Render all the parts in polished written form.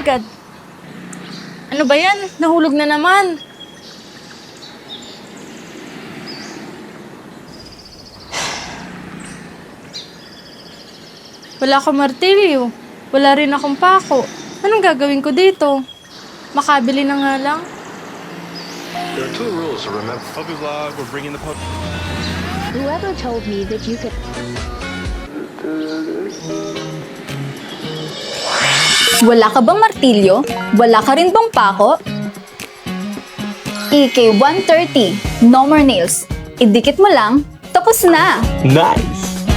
God! Ano ba yan? Nahulog na naman. Wala akong martilyo. Wala rin akong pako. Anong gagawin ko dito? Makabili na nga lang. There are two rules to remember. Puppy vlog, we're bringing the puppy. Whoever told me that you could... Wala ka bang martilyo? Wala ka rin bang pako? EK130, no more nails. Idikit mo lang, tapos na! Nice!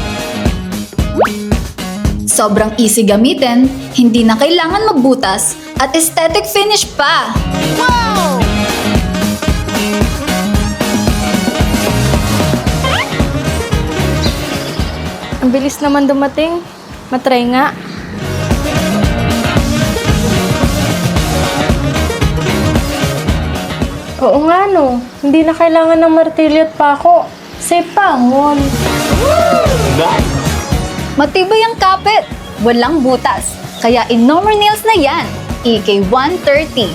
Sobrang easy gamitin, hindi na kailangan magbutas, at aesthetic finish pa! Wow! Ang bilis naman dumating. Matry nga. Oo nga no. Hindi na kailangan ng martilyo at pako. Safe pangon. Nice! Matibay ang kapit, walang butas, kaya in no more nails na yan. EK130,